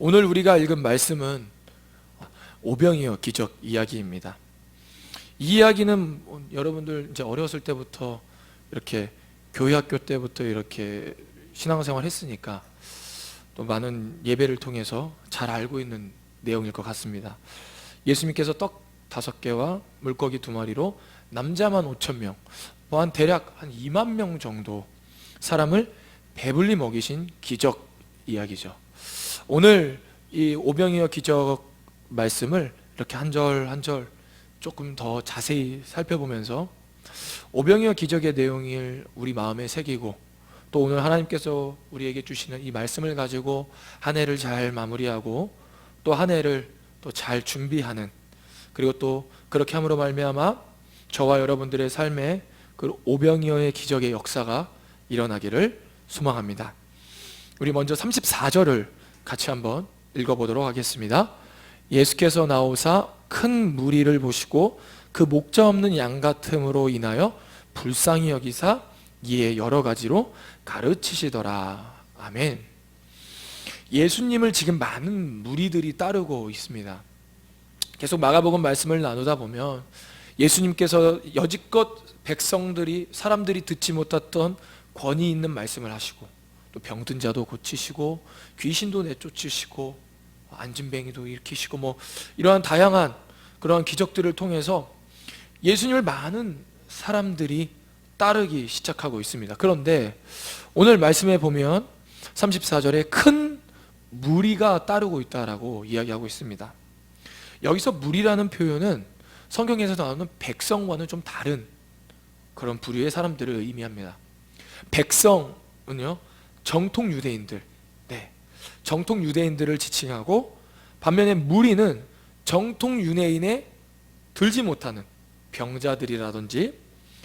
오늘 우리가 읽은 말씀은 오병이어 기적 이야기입니다. 이 이야기는 여러분들 이제 어렸을 때부터 이렇게 교회 학교 때부터 이렇게 신앙생활 했으니까 또 많은 예배를 통해서 잘 알고 있는 내용일 것 같습니다. 예수님께서 떡 5개와 물고기 2마리로 남자만 5,000명, 한 대략 한 2만 명 정도 사람을 배불리 먹이신 기적 이야기죠. 오늘 이 오병이어 기적 말씀을 이렇게 한 절 한 절 조금 더 자세히 살펴보면서 오병이어 기적의 내용을 우리 마음에 새기고, 또 오늘 하나님께서 우리에게 주시는 이 말씀을 가지고 한 해를 잘 마무리하고 또 한 해를 또 잘 준비하는, 그리고 또 그렇게 함으로 말미암아 저와 여러분들의 삶에 그 오병이어의 기적의 역사가 일어나기를 소망합니다. 우리 먼저 34절을 같이 한번 읽어보도록 하겠습니다. 예수께서 나오사 큰 무리를 보시고 그 목자 없는 양 같음으로 인하여 불쌍히 여기사 이에 여러 가지로 가르치시더라. 아멘. 예수님을 지금 많은 무리들이 따르고 있습니다. 계속 마가복음 말씀을 나누다 보면 예수님께서 여지껏 백성들이, 사람들이 듣지 못했던 권위 있는 말씀을 하시고, 또 병든 자도 고치시고 귀신도 내쫓으시고 안진뱅이도 일으키시고 이러한 다양한 그러한 기적들을 통해서 예수님을 많은 사람들이 따르기 시작하고 있습니다. 그런데 오늘 말씀에 보면 34절에 큰 무리가 따르고 있다라고 이야기하고 있습니다. 여기서 무리라는 표현은 성경에서 나오는 백성과는 좀 다른 그런 부류의 사람들을 의미합니다. 백성은요, 정통 유대인들, 정통 유대인들을 지칭하고, 반면에 무리는 정통 유대인에 들지 못하는 병자들이라든지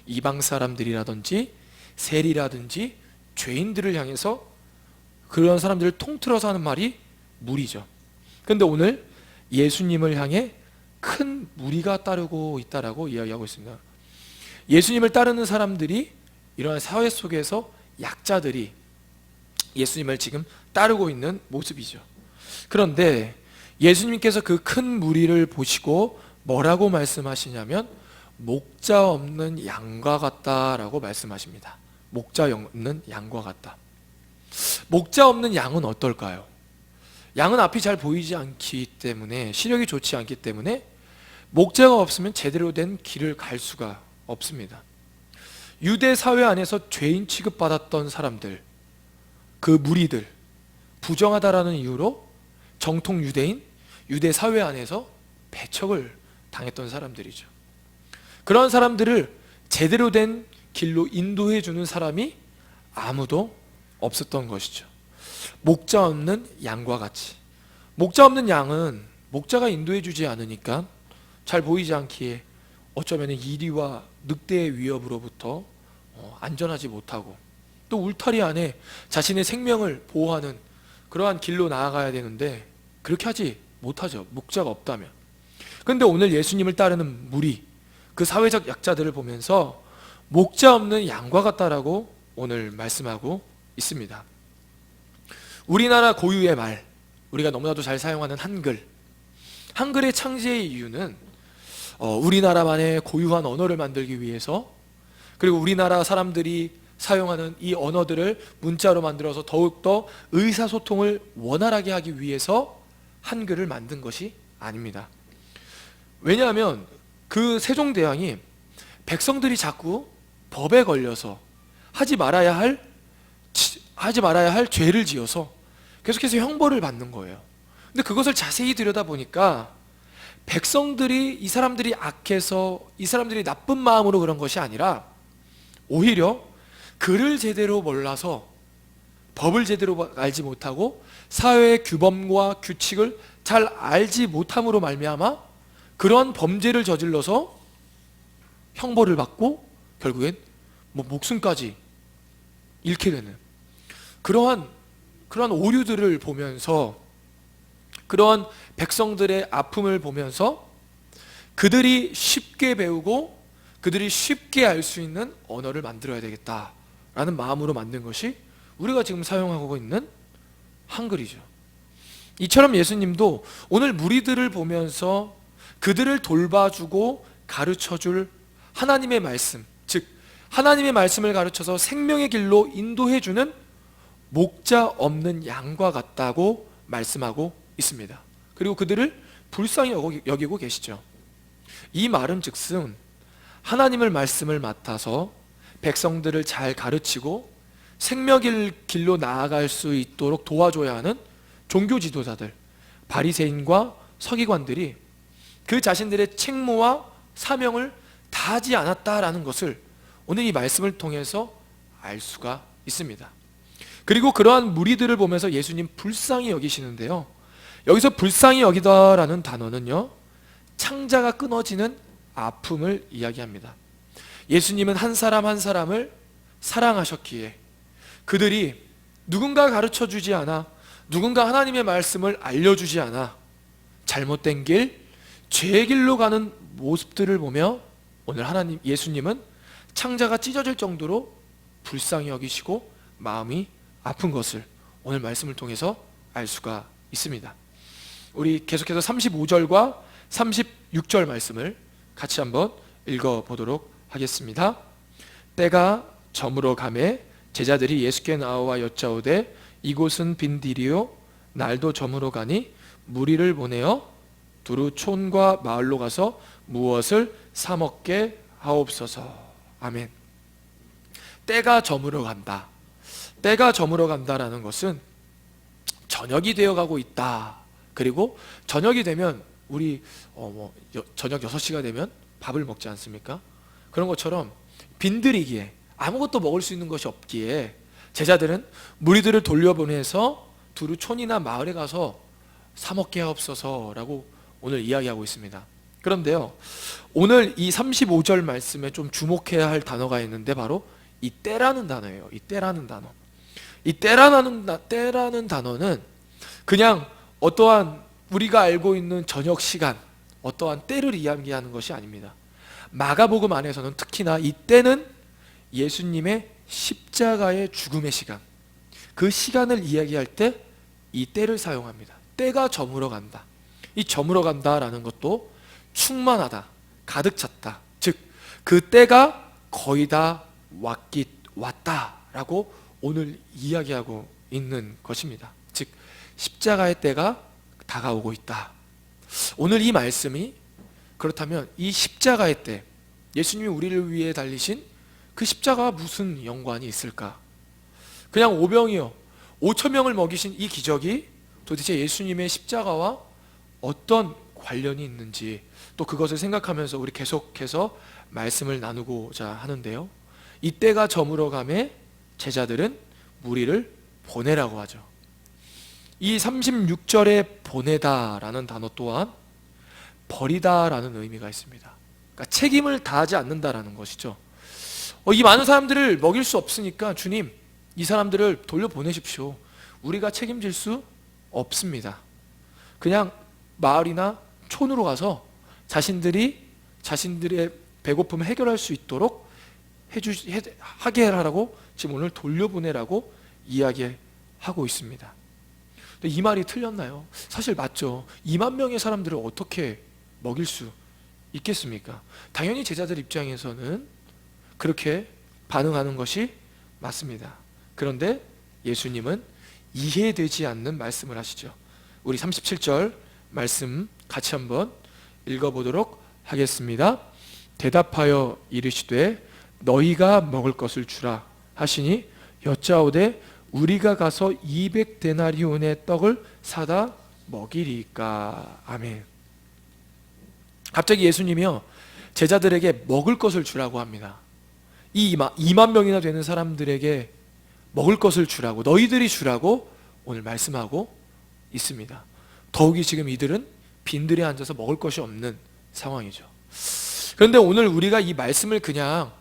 이방 사람들이라든지 세리라든지 죄인들을 향해서 그런 사람들을 통틀어서 하는 말이 무리죠. 그런데 오늘 예수님을 향해 큰 무리가 따르고 있다라고 이야기하고 있습니다. 예수님을 따르는 사람들이, 이러한 사회 속에서 약자들이 예수님을 지금 따르고 있는 모습이죠. 그런데 예수님께서 그 큰 무리를 보시고 뭐라고 말씀하시냐면 목자 없는 양과 같다라고 말씀하십니다. 목자 없는 양과 같다. 목자 없는 양은 어떨까요? 양은 앞이 잘 보이지 않기 때문에, 시력이 좋지 않기 때문에 목자가 없으면 제대로 된 길을 갈 수가 없습니다. 유대 사회 안에서 죄인 취급받았던 사람들, 그 무리들, 부정하다라는 이유로 정통 유대인, 유대 사회 안에서 배척을 당했던 사람들이죠. 그런 사람들을 제대로 된 길로 인도해 주는 사람이 아무도 없었던 것이죠. 목자 없는 양과 같이. 목자 없는 양은 목자가 인도해 주지 않으니까 잘 보이지 않기에 어쩌면 이리와 늑대의 위협으로부터 안전하지 못하고, 또 울타리 안에 자신의 생명을 보호하는 그러한 길로 나아가야 되는데 그렇게 하지 못하죠, 목자가 없다면. 그런데 오늘 예수님을 따르는 무리, 그 사회적 약자들을 보면서 목자 없는 양과 같다라고 오늘 말씀하고 있습니다. 우리나라 고유의 말, 우리가 너무나도 잘 사용하는 한글의 창제의 이유는 우리나라만의 고유한 언어를 만들기 위해서, 그리고 우리나라 사람들이 사용하는 이 언어들을 문자로 만들어서 더욱더 의사소통을 원활하게 하기 위해서 한글을 만든 것이 아닙니다. 왜냐하면 그 세종대왕이 백성들이 자꾸 법에 걸려서 하지 말아야 할 죄를 지어서 계속해서 형벌을 받는 거예요. 근데 그것을 자세히 들여다보니까 백성들이, 이 사람들이 악해서, 이 사람들이 나쁜 마음으로 그런 것이 아니라 오히려 글을 제대로 몰라서, 법을 제대로 알지 못하고 사회의 규범과 규칙을 잘 알지 못함으로 말미암아 그러한 범죄를 저질러서 형벌을 받고 결국엔 목숨까지 잃게 되는 그러한 오류들을 보면서, 그러한 백성들의 아픔을 보면서 그들이 쉽게 배우고 그들이 쉽게 알 수 있는 언어를 만들어야 되겠다라는 마음으로 만든 것이 우리가 지금 사용하고 있는 한글이죠. 이처럼 예수님도 오늘 무리들을 보면서 그들을 돌봐주고 가르쳐줄 하나님의 말씀, 즉 하나님의 말씀을 가르쳐서 생명의 길로 인도해주는 목자 없는 양과 같다고 말씀하고 있습니다. 그리고 그들을 불쌍히 여기고 계시죠. 이 말은 즉슨 하나님의 말씀을 맡아서 백성들을 잘 가르치고 생명의 길로 나아갈 수 있도록 도와줘야 하는 종교 지도자들, 바리새인과 서기관들이 그 자신들의 책무와 사명을 다하지 않았다라는 것을 오늘 이 말씀을 통해서 알 수가 있습니다. 그리고 그러한 무리들을 보면서 예수님 불쌍히 여기시는데요, 여기서 불쌍히 여기다라는 단어는요, 창자가 끊어지는 아픔을 이야기합니다. 예수님은 한 사람 한 사람을 사랑하셨기에 그들이 누군가 가르쳐주지 않아, 누군가 하나님의 말씀을 알려주지 않아 잘못된 길, 죄의 길로 가는 모습들을 보며 오늘 예수님은 창자가 찢어질 정도로 불쌍히 여기시고 마음이 아픈 것을 오늘 말씀을 통해서 알 수가 있습니다. 우리 계속해서 35절과 36절 말씀을 같이 한번 읽어보도록 하겠습니다. 때가 저물어 가매 제자들이 예수께 나와 여짜오되 이곳은 빈들이요 날도 저물어 가니 무리를 보내어 두루 촌과 마을로 가서 무엇을 사 먹게 하옵소서. 아멘. 때가 저물어 간다. 때가 저물어 간다라는 것은 저녁이 되어가고 있다. 그리고 저녁이 되면 우리 저녁 6시가 되면 밥을 먹지 않습니까? 그런 것처럼 빈들이기에 아무것도 먹을 수 있는 것이 없기에 제자들은 무리들을 돌려보내서 두루 촌이나 마을에 가서 사 먹게 하옵소서라고 오늘 이야기하고 있습니다. 그런데요, 오늘 이 35절 말씀에 좀 주목해야 할 단어가 있는데 바로 이 때라는 단어예요. 이 때라는 단어. 이 때라는 단어는 그냥 어떠한 우리가 알고 있는 저녁 시간, 어떠한 때를 이야기하는 것이 아닙니다. 마가복음 안에서는 특히나 이 때는 예수님의 십자가의 죽음의 시간, 그 시간을 이야기할 때 이 때를 사용합니다. 때가 저물어 간다. 이 저물어 간다라는 것도 충만하다, 가득 찼다, 즉 그 때가 거의 다 왔다라고 오늘 이야기하고 있는 것입니다. 즉 십자가의 때가 다가오고 있다. 오늘 이 말씀이 그렇다면 이 십자가의 때, 예수님이 우리를 위해 달리신 그 십자가와 무슨 연관이 있을까? 그냥 오병이어 5천 명을 먹이신 이 기적이 도대체 예수님의 십자가와 어떤 관련이 있는지 또 그것을 생각하면서 우리 계속해서 말씀을 나누고자 하는데요, 이때가 저물어 가매 제자들은 무리를 보내라고 하죠. 이 36절에 보내다라는 단어 또한 버리다라는 의미가 있습니다. 그러니까 책임을 다하지 않는다라는 것이죠. 이 많은 사람들을 먹일 수 없으니까 주님, 이 사람들을 돌려보내십시오. 우리가 책임질 수 없습니다. 그냥 마을이나 촌으로 가서 자신들의 배고픔을 해결할 수 있도록 하게 하라고 지금 오늘 돌려보내라고 이야기하고 있습니다. 근데 이 말이 틀렸나요? 사실 맞죠. 2만 명의 사람들을 어떻게 먹일 수 있겠습니까? 당연히 제자들 입장에서는 그렇게 반응하는 것이 맞습니다. 그런데 예수님은 이해되지 않는 말씀을 하시죠. 우리 37절 말씀 같이 한번 읽어보도록 하겠습니다. 대답하여 이르시되 너희가 먹을 것을 주라 하시니 여짜오되 우리가 가서 200데나리온의 떡을 사다 먹이리까. 아멘. 갑자기 예수님이요 제자들에게 먹을 것을 주라고 합니다. 이 2만 명이나 되는 사람들에게 먹을 것을 주라고, 너희들이 주라고 오늘 말씀하고 있습니다. 더욱이 지금 이들은 빈들에 앉아서 먹을 것이 없는 상황이죠. 그런데 오늘 우리가 이 말씀을 그냥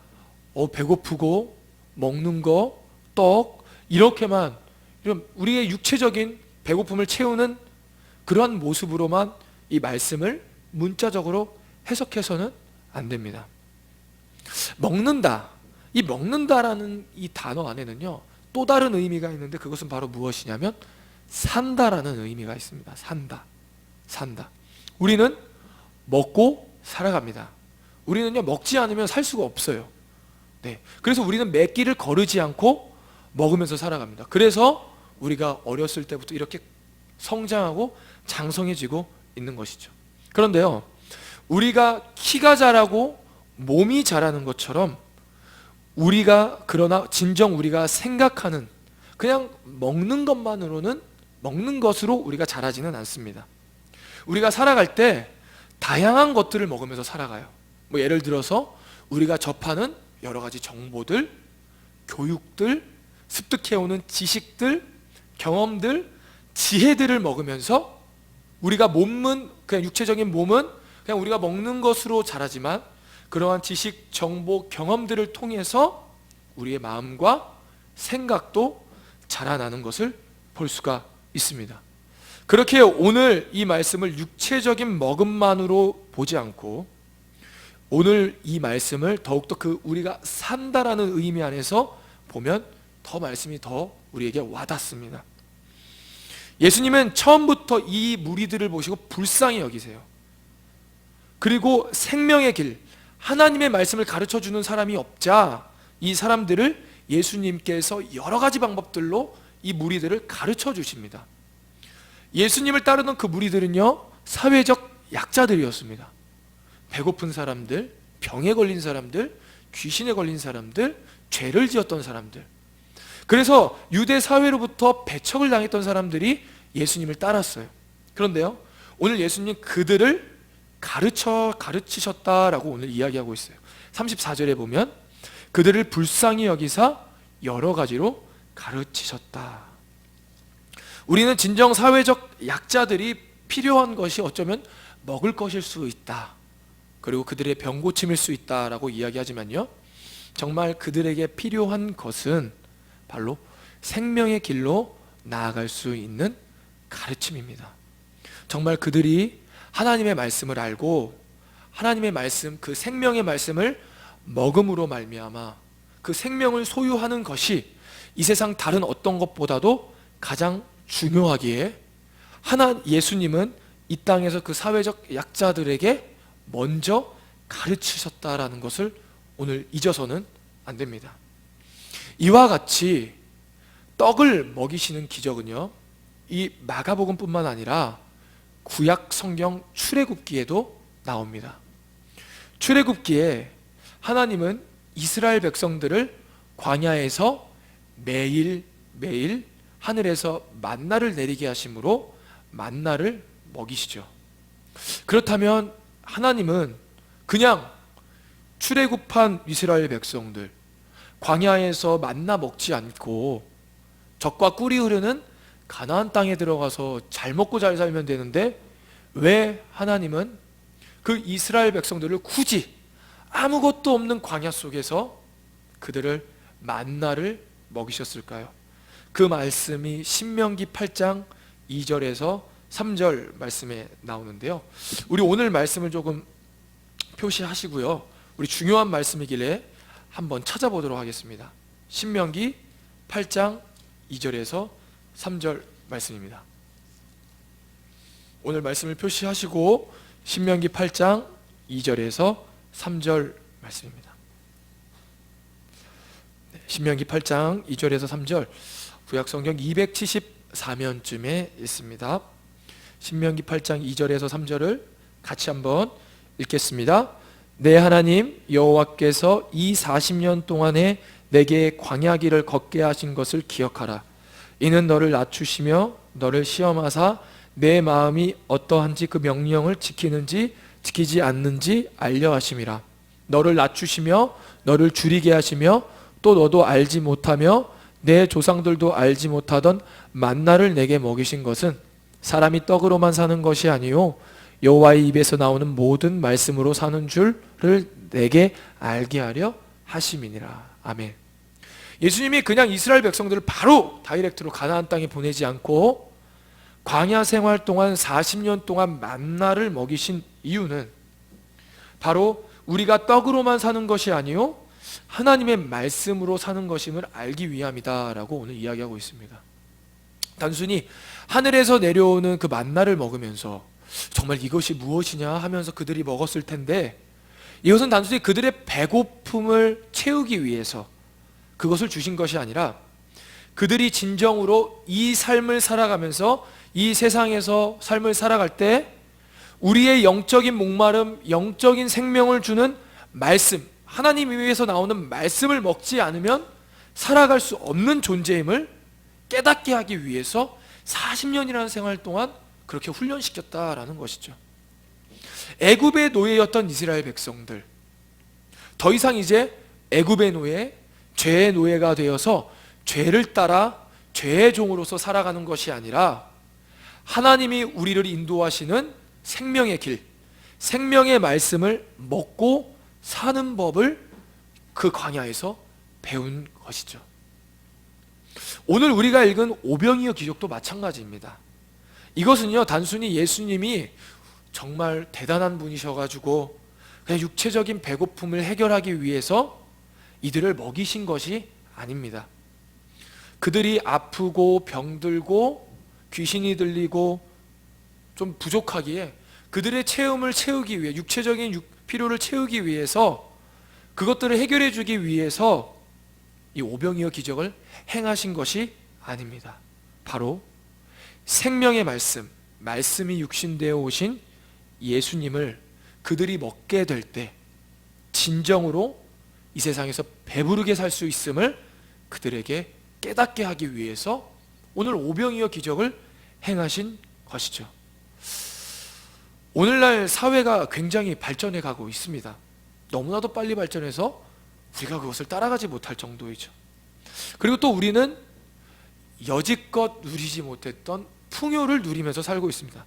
배고프고 먹는 거, 떡 이렇게만, 이런 우리의 육체적인 배고픔을 채우는 그러한 모습으로만 이 말씀을 문자적으로 해석해서는 안 됩니다. 먹는다, 이 먹는다라는 이 단어 안에는요 또 다른 의미가 있는데 그것은 바로 무엇이냐면 산다라는 의미가 있습니다. 산다. 우리는 먹고 살아갑니다. 우리는요, 먹지 않으면 살 수가 없어요. 네. 그래서 우리는 몇 길을 거르지 않고 먹으면서 살아갑니다. 그래서 우리가 어렸을 때부터 이렇게 성장하고 장성해지고 있는 것이죠. 그런데요, 우리가 키가 자라고 몸이 자라는 것처럼 그러나 진정 우리가 생각하는, 그냥 먹는 것으로 우리가 자라지는 않습니다. 우리가 살아갈 때 다양한 것들을 먹으면서 살아가요. 예를 들어서 우리가 접하는 여러 가지 정보들, 교육들, 습득해오는 지식들, 경험들, 지혜들을 먹으면서 우리가 그냥 육체적인 몸은 그냥 우리가 먹는 것으로 자라지만, 그러한 지식, 정보, 경험들을 통해서 우리의 마음과 생각도 자라나는 것을 볼 수가 있습니다. 그렇게 오늘 이 말씀을 육체적인 먹음만으로 보지 않고, 오늘 이 말씀을 더욱더 우리가 산다라는 의미 안에서 보면 말씀이 더 우리에게 와닿습니다. 예수님은 처음부터 이 무리들을 보시고 불쌍히 여기세요. 그리고 생명의 길, 하나님의 말씀을 가르쳐주는 사람이 없자 이 사람들을 예수님께서 여러 가지 방법들로 이 무리들을 가르쳐 주십니다. 예수님을 따르는 그 무리들은요, 사회적 약자들이었습니다. 배고픈 사람들, 병에 걸린 사람들, 귀신에 걸린 사람들, 죄를 지었던 사람들. 그래서 유대 사회로부터 배척을 당했던 사람들이 예수님을 따랐어요. 그런데요, 오늘 예수님 그들을 가르치셨다라고 오늘 이야기하고 있어요. 34절에 보면 그들을 불쌍히 여기사 여러 가지로 가르치셨다. 우리는 진정 사회적 약자들이 필요한 것이 어쩌면 먹을 것일 수 있다, 그리고 그들의 병 고침일 수 있다라고 이야기하지만요, 정말 그들에게 필요한 것은 바로 생명의 길로 나아갈 수 있는 가르침입니다. 정말 그들이 하나님의 말씀을 알고 하나님의 말씀, 그 생명의 말씀을 먹음으로 말미암아 그 생명을 소유하는 것이 이 세상 다른 어떤 것보다도 가장 중요하기에 예수님은 이 땅에서 그 사회적 약자들에게 먼저 가르치셨다라는 것을 오늘 잊어서는 안 됩니다. 이와 같이 떡을 먹이시는 기적은요, 이 마가복음뿐만 아니라 구약 성경 출애굽기에도 나옵니다. 출애굽기에 하나님은 이스라엘 백성들을 광야에서 매일 하늘에서 만나를 내리게 하심으로 만나를 먹이시죠. 그렇다면 하나님은 그냥 출애굽한 이스라엘 백성들 광야에서 만나 먹지 않고 젖과 꿀이 흐르는 가나안 땅에 들어가서 잘 먹고 잘 살면 되는데, 왜 하나님은 그 이스라엘 백성들을 굳이 아무것도 없는 광야 속에서 그들을 만나를 먹이셨을까요? 그 말씀이 신명기 8장 2절에서 3절 말씀에 나오는데요, 우리 오늘 말씀을 조금 표시하시고요, 우리 중요한 말씀이길래 한번 찾아보도록 하겠습니다. 신명기 8장 2절에서 3절 말씀입니다. 오늘 말씀을 표시하시고 신명기 8장 2절에서 3절 말씀입니다. 신명기 8장 2절에서 3절, 구약성경 274면쯤에 있습니다. 신명기 8장 2절에서 3절을 같이 한번 읽겠습니다. 내 하나님 여호와께서 이 40년 동안에 내게 광야 길을 걷게 하신 것을 기억하라. 이는 너를 낮추시며 너를 시험하사 내 마음이 어떠한지 그 명령을 지키는지 지키지 않는지 알려 하심이라. 너를 낮추시며 너를 줄이게 하시며 또 너도 알지 못하며 내 조상들도 알지 못하던 만나를 내게 먹이신 것은 사람이 떡으로만 사는 것이 아니요 여호와의 입에서 나오는 모든 말씀으로 사는 줄을 내게 알게 하려 하심이니라. 아멘. 예수님이 그냥 이스라엘 백성들을 바로 다이렉트로 가나안 땅에 보내지 않고 광야 생활 동안 40년 동안 만나를 먹이신 이유는 바로 우리가 떡으로만 사는 것이 아니요 하나님의 말씀으로 사는 것임을 알기 위함이다 라고 오늘 이야기하고 있습니다. 단순히 하늘에서 내려오는 그 만나를 먹으면서 정말 이것이 무엇이냐 하면서 그들이 먹었을 텐데, 이것은 단순히 그들의 배고픔을 채우기 위해서 그것을 주신 것이 아니라 그들이 진정으로 이 삶을 살아가면서 이 세상에서 삶을 살아갈 때 우리의 영적인 목마름, 영적인 생명을 주는 말씀, 하나님 위에서 나오는 말씀을 먹지 않으면 살아갈 수 없는 존재임을 깨닫게 하기 위해서 40년이라는 생활 동안 그렇게 훈련시켰다라는 것이죠. 애굽의 노예였던 이스라엘 백성들, 더 이상 이제 애굽의 노예, 죄의 노예가 되어서 죄를 따라 죄의 종으로서 살아가는 것이 아니라 하나님이 우리를 인도하시는 생명의 길, 생명의 말씀을 먹고 사는 법을 그 광야에서 배운 것이죠. 오늘 우리가 읽은 오병이어 기적도 마찬가지입니다. 이것은요, 단순히 예수님이 정말 대단한 분이셔가지고 그냥 육체적인 배고픔을 해결하기 위해서 이들을 먹이신 것이 아닙니다. 그들이 아프고 병들고 귀신이 들리고 좀 부족하기에 그들의 체험을 채우기 위해, 육체적인 필요를 채우기 위해서, 그것들을 해결해 주기 위해서 이 오병이어 기적을 행하신 것이 아닙니다. 바로 생명의 말씀, 말씀이 육신되어 오신 예수님을 그들이 먹게 될 때 진정으로 이 세상에서 배부르게 살 수 있음을 그들에게 깨닫게 하기 위해서 오늘 오병이어 기적을 행하신 것이죠. 오늘날 사회가 굉장히 발전해 가고 있습니다. 너무나도 빨리 발전해서 우리가 그것을 따라가지 못할 정도이죠. 그리고 또 우리는 여지껏 누리지 못했던 풍요를 누리면서 살고 있습니다.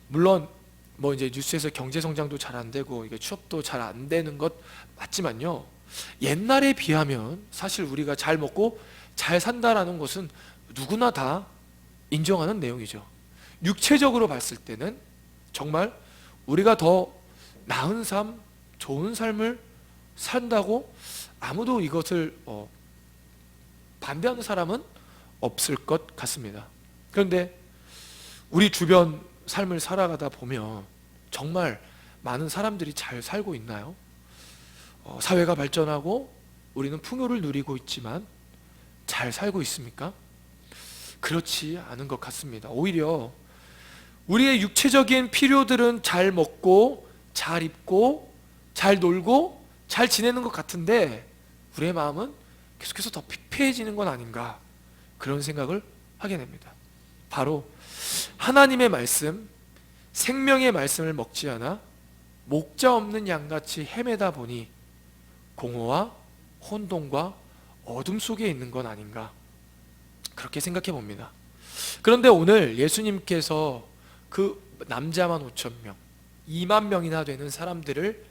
물론 뭐 이제 뉴스에서 경제 성장도 잘 안 되고 이게 취업도 잘 안 되는 것 맞지만요, 옛날에 비하면 사실 우리가 잘 먹고 잘 산다라는 것은 누구나 다 인정하는 내용이죠. 육체적으로 봤을 때는 정말 우리가 더 나은 삶, 좋은 삶을 산다고 아무도 이것을 반대하는 사람은 없을 것 같습니다. 그런데 우리 주변 삶을 살아가다 보면 정말 많은 사람들이 잘 살고 있나요? 사회가 발전하고 우리는 풍요를 누리고 있지만 잘 살고 있습니까? 그렇지 않은 것 같습니다. 오히려 우리의 육체적인 필요들은 잘 먹고 잘 입고 잘 놀고 잘 지내는 것 같은데 우리의 마음은 계속해서 더 피폐해지는 건 아닌가, 그런 생각을 하게 됩니다. 바로 하나님의 말씀, 생명의 말씀을 먹지 않아 목자 없는 양같이 헤매다 보니 공허와 혼돈과 어둠 속에 있는 건 아닌가, 그렇게 생각해 봅니다. 그런데 오늘 예수님께서 그 남자만 5,000명, 2만 명이나 되는 사람들을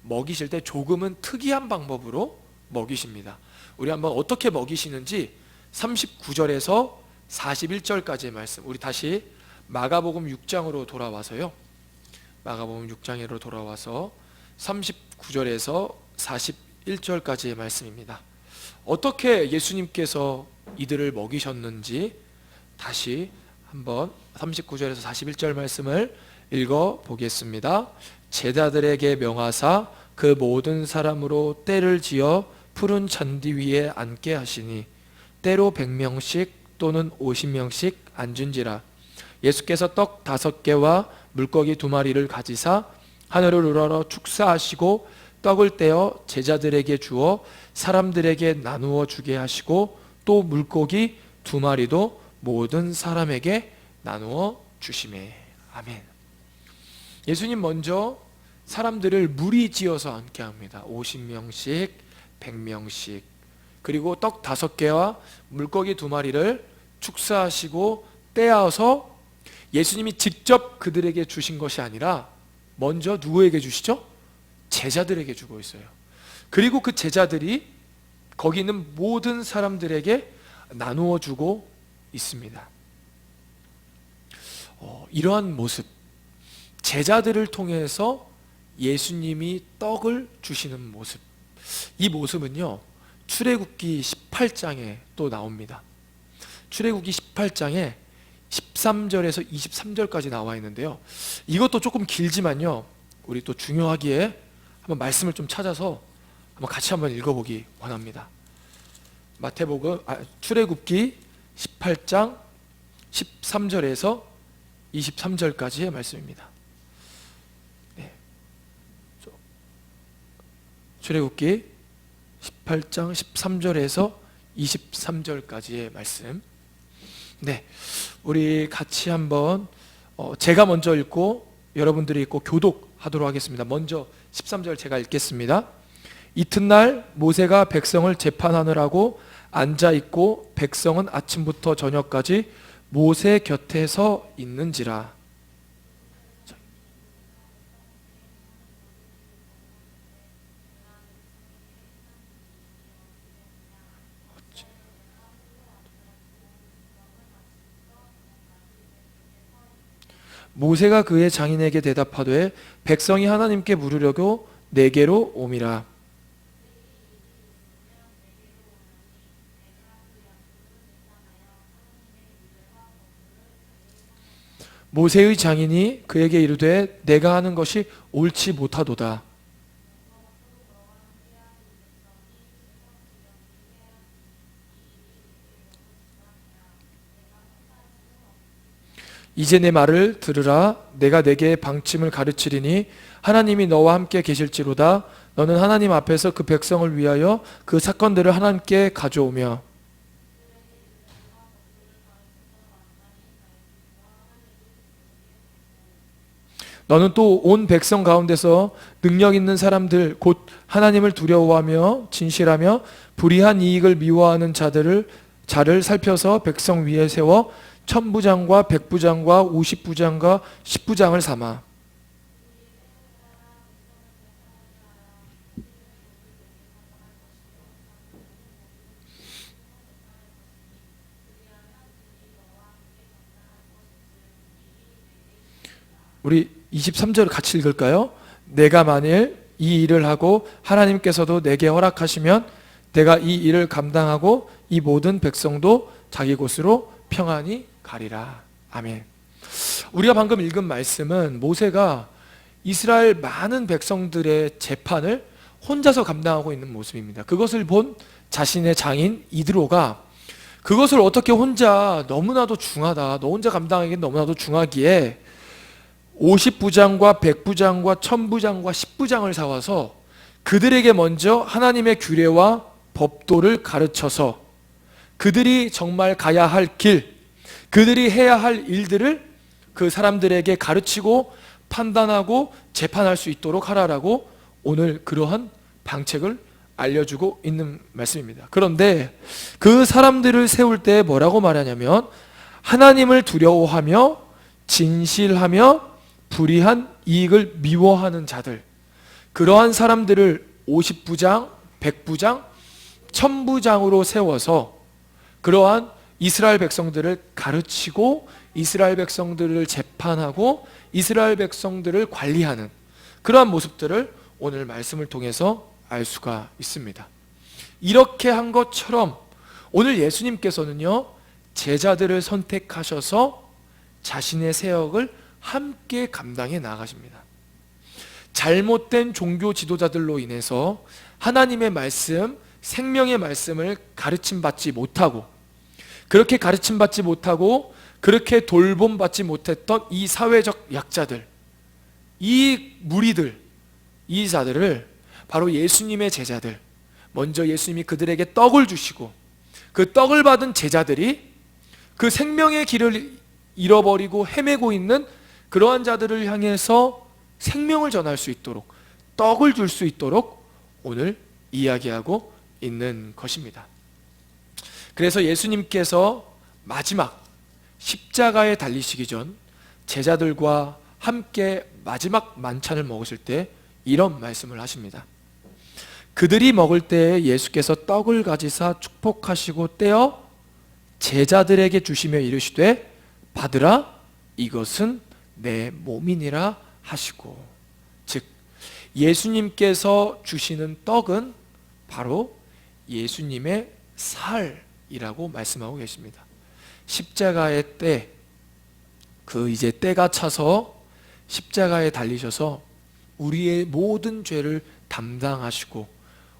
먹이실 때 조금은 특이한 방법으로 먹이십니다. 우리 한번 어떻게 먹이시는지 39절에서 41절까지의 말씀, 우리 다시 마가복음 6장으로 돌아와서요, 마가복음 6장으로 돌아와서 39절에서 41절까지의 말씀입니다. 어떻게 예수님께서 이들을 먹이셨는지 다시 한번 39절에서 41절 말씀을 읽어 보겠습니다. 제자들에게 명하사 그 모든 사람으로 떼를 지어 푸른 잔디 위에 앉게 하시니 때로 100명씩 또는 50명씩 앉은지라. 예수께서 떡 5개와 물고기 2마리를 가지사 하늘을 우러러 축사하시고 떡을 떼어 제자들에게 주어 사람들에게 나누어 주게 하시고 또 물고기 2마리도 모든 사람에게 나누어 주시매. 아멘. 예수님 먼저 사람들을 무리 지어서 앉게 합니다. 50명씩, 100명씩. 그리고 떡 5개와 물고기 2마리를 축사하시고 떼어서 예수님이 직접 그들에게 주신 것이 아니라 먼저 누구에게 주시죠? 제자들에게 주고 있어요. 그리고 그 제자들이 거기 있는 모든 사람들에게 나누어 주고 있습니다. 이러한 모습, 제자들을 통해서 예수님이 떡을 주시는 모습, 이 모습은요 출애굽기 18장에 또 나옵니다. 출애굽기 18장에 13절에서 23절까지 나와 있는데요. 이것도 조금 길지만요, 우리 또 중요하기에 한번 말씀을 좀 찾아서 한번 같이 한번 읽어보기 원합니다. 출애굽기 18장 13절에서 23절까지의 말씀입니다. 네. 출애굽기 18장 13절에서 23절까지의 말씀. 네, 우리 같이 한번 제가 먼저 읽고 여러분들이 읽고 교독하도록 하겠습니다. 먼저 13절 제가 읽겠습니다. 이튿날 모세가 백성을 재판하느라고 앉아 있고 백성은 아침부터 저녁까지 모세 곁에 서 있는지라. 모세가 그의 장인에게 대답하되 백성이 하나님께 물으려고 내게로 오미라. 모세의 장인이 그에게 이르되 내가 하는 것이 옳지 못하도다. 이제 내 말을 들으라. 내가 내게 방침을 가르치리니 하나님이 너와 함께 계실지로다. 너는 하나님 앞에서 그 백성을 위하여 그 사건들을 하나님께 가져오며 너는 또 온 백성 가운데서 능력 있는 사람들 곧 하나님을 두려워하며 진실하며 불의한 이익을 미워하는 자를 살펴서 백성 위에 세워 천부장과 백부장과 오십부장과 십부장을 삼아. 우리 23절 같이 읽을까요? 내가 만일 이 일을 하고 하나님께서도 내게 허락하시면 내가 이 일을 감당하고 이 모든 백성도 자기 곳으로 평안히 가리라. 아멘. 우리가 방금 읽은 말씀은 모세가 이스라엘 많은 백성들의 재판을 혼자서 감당하고 있는 모습입니다. 그것을 본 자신의 장인 이드로가 그것을 어떻게 혼자 너무나도 중하다, 너 혼자 감당하기엔 너무나도 중하기에 50부장과 100부장과 1000부장과 10부장을 사와서 그들에게 먼저 하나님의 규례와 법도를 가르쳐서 그들이 정말 가야 할 길, 그들이 해야 할 일들을 그 사람들에게 가르치고 판단하고 재판할 수 있도록 하라라고 오늘 그러한 방책을 알려주고 있는 말씀입니다. 그런데 그 사람들을 세울 때 뭐라고 말하냐면 하나님을 두려워하며 진실하며 불의한 이익을 미워하는 자들, 그러한 사람들을 50부장, 100부장, 1000부장으로 세워서 그러한 이스라엘 백성들을 가르치고 이스라엘 백성들을 재판하고 이스라엘 백성들을 관리하는 그러한 모습들을 오늘 말씀을 통해서 알 수가 있습니다. 이렇게 한 것처럼 오늘 예수님께서는요, 제자들을 선택하셔서 자신의 사역을 함께 감당해 나가십니다. 잘못된 종교 지도자들로 인해서 하나님의 말씀, 생명의 말씀을 가르침받지 못하고 그렇게 가르침받지 못하고 그렇게 돌봄받지 못했던 이 사회적 약자들, 이 무리들, 이 자들을 바로 예수님의 제자들, 먼저 예수님이 그들에게 떡을 주시고 그 떡을 받은 제자들이 그 생명의 길을 잃어버리고 헤매고 있는 그러한 자들을 향해서 생명을 전할 수 있도록 떡을 줄 수 있도록 오늘 이야기하고 있는 것입니다. 그래서 예수님께서 마지막 십자가에 달리시기 전 제자들과 함께 마지막 만찬을 먹으실 때 이런 말씀을 하십니다. 그들이 먹을 때에 예수께서 떡을 가지사 축복하시고 떼어 제자들에게 주시며 이르시되 받으라, 이것은 내 몸이니라 하시고. 즉 예수님께서 주시는 떡은 바로 예수님의 살이라고 말씀하고 계십니다. 십자가의 때 그 이제 때가 차서 십자가에 달리셔서 우리의 모든 죄를 담당하시고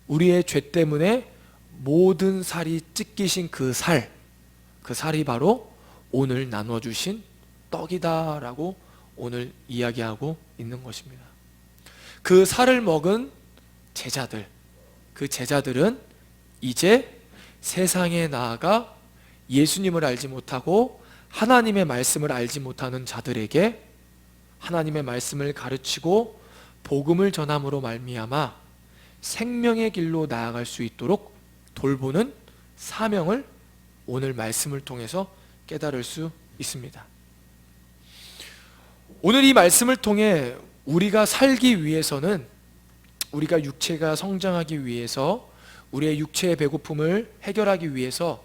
우리의 죄 때문에 모든 살이 찢기신 그 살이 바로 오늘 나눠주신 떡이다라고 오늘 이야기하고 있는 것입니다. 그 살을 먹은 제자들, 그 제자들은 이제 세상에 나아가 예수님을 알지 못하고 하나님의 말씀을 알지 못하는 자들에게 하나님의 말씀을 가르치고 복음을 전함으로 말미암아 생명의 길로 나아갈 수 있도록 돌보는 사명을 오늘 말씀을 통해서 깨달을 수 있습니다. 오늘 이 말씀을 통해 우리가 살기 위해서는, 우리가 육체가 성장하기 위해서, 우리의 육체의 배고픔을 해결하기 위해서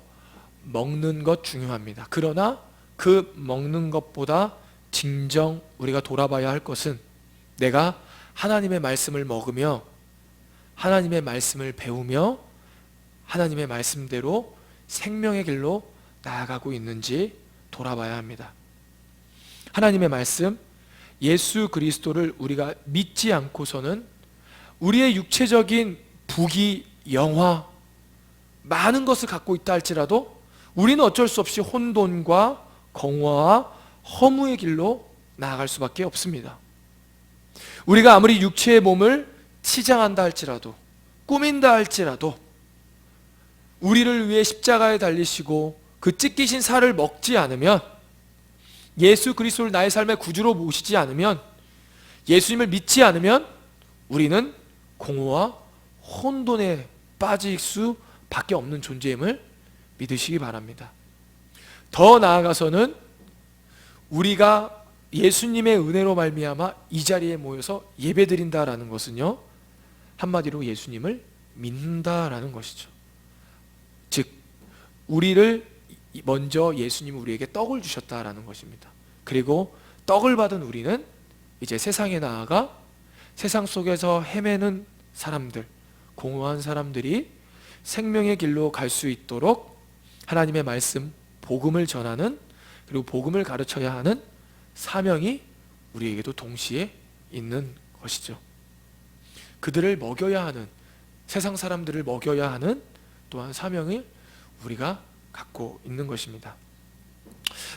먹는 것 중요합니다. 그러나 그 먹는 것보다 진정 우리가 돌아봐야 할 것은 내가 하나님의 말씀을 먹으며 하나님의 말씀을 배우며 하나님의 말씀대로 생명의 길로 나아가고 있는지 돌아봐야 합니다. 하나님의 말씀, 예수 그리스도를 우리가 믿지 않고서는 우리의 육체적인 부귀, 영화, 많은 것을 갖고 있다 할지라도 우리는 어쩔 수 없이 혼돈과 공허와 허무의 길로 나아갈 수밖에 없습니다. 우리가 아무리 육체의 몸을 치장한다 할지라도, 꾸민다 할지라도 우리를 위해 십자가에 달리시고 그 찢기신 살을 먹지 않으면, 예수 그리스도를 나의 삶의 구주로 모시지 않으면, 예수님을 믿지 않으면 우리는 공허와 혼돈에 빠질 수밖에 없는 존재임을 믿으시기 바랍니다. 더 나아가서는 우리가 예수님의 은혜로 말미암아 이 자리에 모여서 예배드린다라는 것은요, 한마디로 예수님을 믿는다라는 것이죠. 즉 우리를 먼저 예수님이 우리에게 떡을 주셨다라는 것입니다. 그리고 떡을 받은 우리는 이제 세상에 나아가 세상 속에서 헤매는 사람들, 공허한 사람들이 생명의 길로 갈 수 있도록 하나님의 말씀, 복음을 전하는, 그리고 복음을 가르쳐야 하는 사명이 우리에게도 동시에 있는 것이죠. 그들을 먹여야 하는, 세상 사람들을 먹여야 하는 또한 사명을 우리가 갖고 있는 것입니다.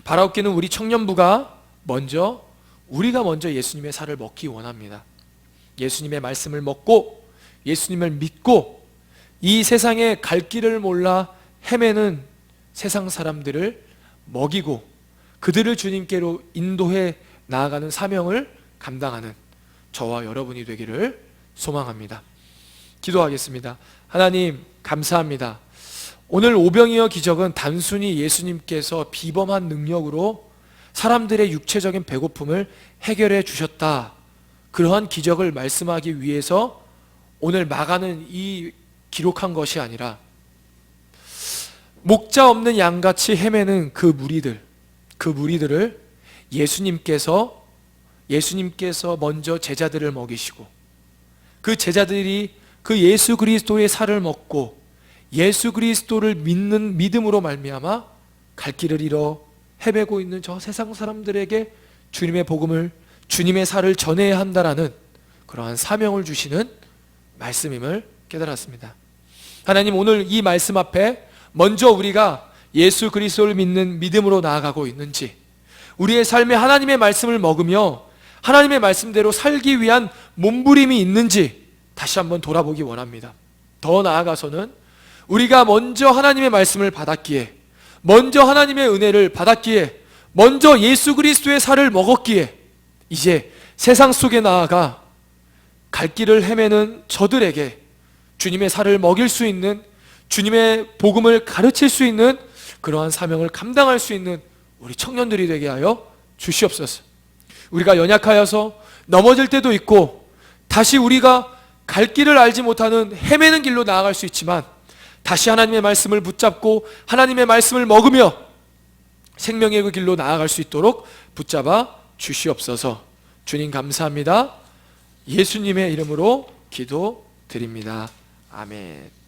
바라옵기는 우리 청년부가 우리가 먼저 예수님의 살을 먹기 원합니다. 예수님의 말씀을 먹고 예수님을 믿고 이 세상에 갈 길을 몰라 헤매는 세상 사람들을 먹이고 그들을 주님께로 인도해 나아가는 사명을 감당하는 저와 여러분이 되기를 소망합니다. 기도하겠습니다. 하나님 감사합니다. 오늘 오병이어 기적은 단순히 예수님께서 비범한 능력으로 사람들의 육체적인 배고픔을 해결해 주셨다, 그러한 기적을 말씀하기 위해서 오늘 마가는 이 기록한 것이 아니라 목자 없는 양같이 헤매는 그 무리들을 예수님께서 먼저 제자들을 먹이시고 그 제자들이 그 예수 그리스도의 살을 먹고 예수 그리스도를 믿는 믿음으로 말미암아 갈 길을 잃어 헤매고 있는 저 세상 사람들에게 주님의 복음을, 주님의 살을 전해야 한다라는 그러한 사명을 주시는 말씀임을 깨달았습니다. 하나님, 오늘 이 말씀 앞에 먼저 우리가 예수 그리스도를 믿는 믿음으로 나아가고 있는지, 우리의 삶에 하나님의 말씀을 먹으며 하나님의 말씀대로 살기 위한 몸부림이 있는지 다시 한번 돌아보기 원합니다. 더 나아가서는 우리가 먼저 하나님의 말씀을 받았기에, 먼저 하나님의 은혜를 받았기에, 먼저 예수 그리스도의 살을 먹었기에 이제 세상 속에 나아가 갈 길을 헤매는 저들에게 주님의 살을 먹일 수 있는, 주님의 복음을 가르칠 수 있는 그러한 사명을 감당할 수 있는 우리 청년들이 되게 하여 주시옵소서. 우리가 연약하여서 넘어질 때도 있고 다시 우리가 갈 길을 알지 못하는 헤매는 길로 나아갈 수 있지만 다시 하나님의 말씀을 붙잡고 하나님의 말씀을 먹으며 생명의 그 길로 나아갈 수 있도록 붙잡아 주시옵소서. 주님 감사합니다. 예수님의 이름으로 기도드립니다. 아멘.